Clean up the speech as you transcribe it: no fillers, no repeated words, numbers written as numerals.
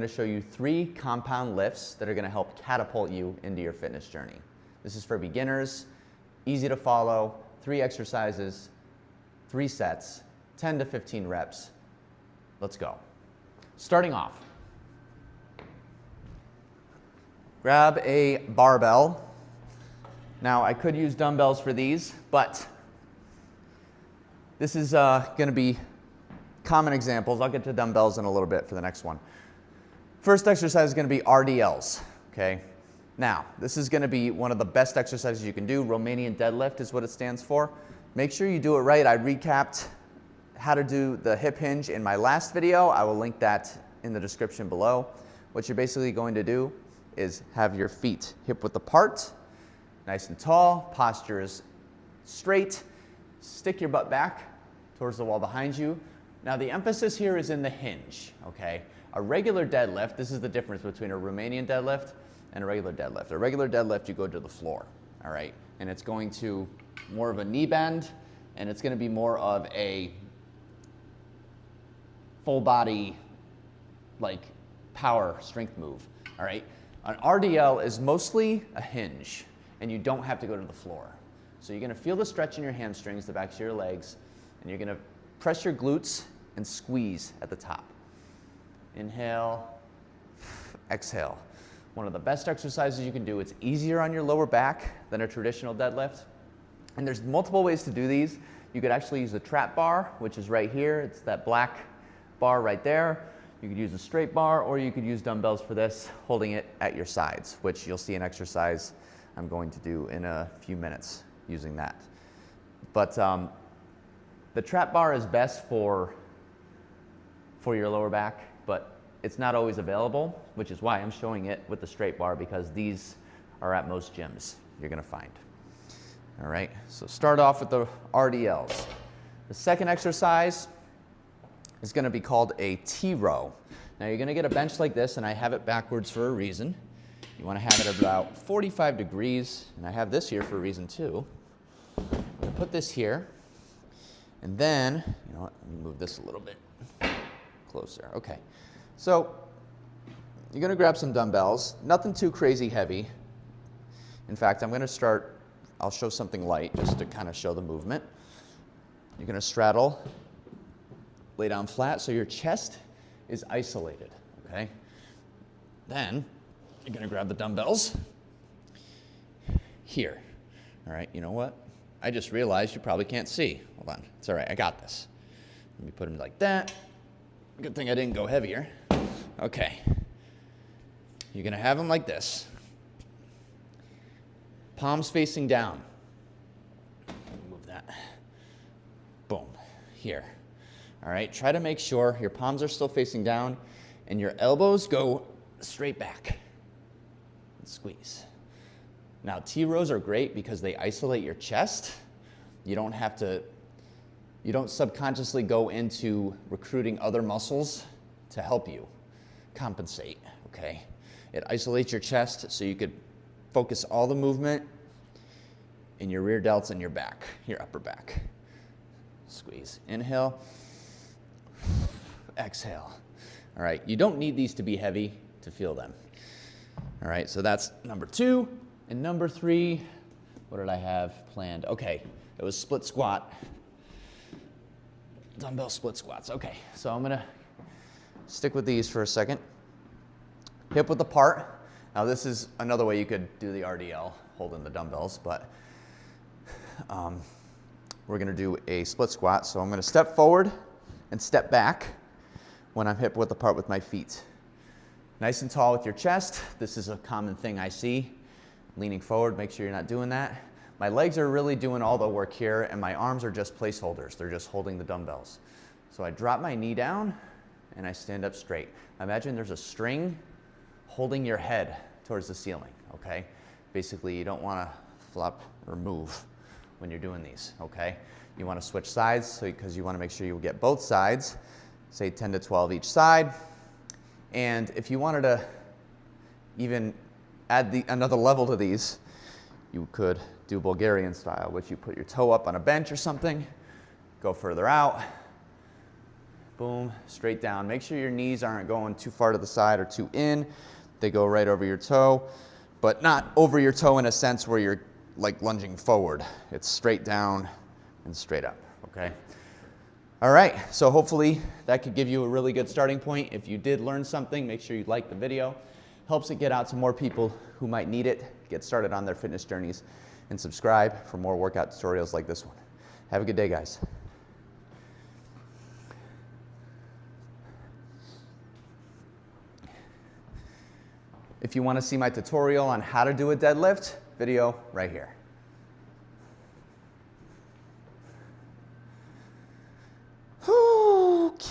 I'm going to show you 3 compound lifts that are going to help catapult you into your fitness journey. This is for beginners, easy to follow, 3 exercises, 3 sets, 10 to 15 reps. Let's go. Starting off, grab a barbell. Now I could use dumbbells for these, but this is going to be common examples. I'll get to dumbbells in a little bit for the next one. First exercise is going to be RDLs, okay? Now, this is going to be one of the best exercises you can do. Romanian deadlift is what it stands for. Make sure you do it right. I recapped how to do the hip hinge in my last video. I will link that in the description below. What you're basically going to do is have your feet hip width apart, nice and tall, posture is straight, stick your butt back towards the wall behind you. Now the emphasis here is in the hinge, okay? A regular deadlift, this is the difference between a Romanian deadlift and a regular deadlift. A regular deadlift, you go to the floor, all right? And it's going to more of a knee bend, and it's gonna be more of a full body, like power strength move, all right? An RDL is mostly a hinge, and you don't have to go to the floor. So you're gonna feel the stretch in your hamstrings, the backs of your legs, and you're gonna press your glutes and squeeze at the top. Inhale, exhale. One of the best exercises you can do. It's easier on your lower back than a traditional deadlift. And there's multiple ways to do these. You could actually use a trap bar, which is right here. It's that black bar right there. You could use a straight bar, or you could use dumbbells for this, holding it at your sides, which you'll see an exercise I'm going to do in a few minutes using that. But the trap bar is best for your lower back, but it's not always available, which is why I'm showing it with the straight bar, because these are at most gyms you're gonna find. All right, so start off with the RDLs. The second exercise is gonna be called a T-row. Now you're gonna get a bench like this, and I have it backwards for a reason. You wanna have it at about 45 degrees, and I have this here for a reason too. I'm gonna put this here, and then, you know what, let me move this a little bit closer. Okay, so you're gonna grab some dumbbells, nothing too crazy heavy. In fact, I'll show something light just to kind of show the movement. You're gonna straddle, lay down flat so your chest is isolated, okay? Then you're gonna grab the dumbbells here. All right, you know what? I just realized you probably can't see. Hold on, it's all right, I got this. Let me put them like that. Good thing I didn't go heavier. Okay. You're gonna have them like this. Palms facing down. Move that. Boom, here. All right, try to make sure your palms are still facing down and your elbows go straight back. And squeeze. Now, T-rows are great because they isolate your chest. You don't subconsciously go into recruiting other muscles to help you compensate, okay? It isolates your chest so you could focus all the movement in your rear delts and your back, your upper back. Squeeze, inhale, exhale. All right, you don't need these to be heavy to feel them. All right, so that's number 2. And number 3, what did I have planned? Okay, it was split squat. Dumbbell split squats. Okay, so I'm gonna stick with these for a second. Hip width apart. Now this is another way you could do the RDL, holding the dumbbells, but we're gonna do a split squat. So I'm gonna step forward and step back when I'm hip width apart with my feet. Nice and tall with your chest. This is a common thing I see. Leaning forward, make sure you're not doing that. My legs are really doing all the work here, and my arms are just placeholders. They're just holding the dumbbells. So I drop my knee down, and I stand up straight. Imagine there's a string holding your head towards the ceiling, okay? Basically, you don't wanna flop or move when you're doing these, okay? You wanna switch sides because you wanna make sure you get both sides, say 10 to 12 each side. And if you wanted to even add another level to these, you could do Bulgarian style, which you put your toe up on a bench or something, go further out, boom, straight down. Make sure your knees aren't going too far to the side or too in. They go right over your toe, but not over your toe in a sense where you're like lunging forward. It's straight down and straight up, okay? All right, so hopefully that could give you a really good starting point. If you did learn something, make sure you like the video. Helps it get out to more people who might need it, get started on their fitness journeys, and subscribe for more workout tutorials like this one. Have a good day, guys. If you want to see my tutorial on how to do a deadlift, video right here.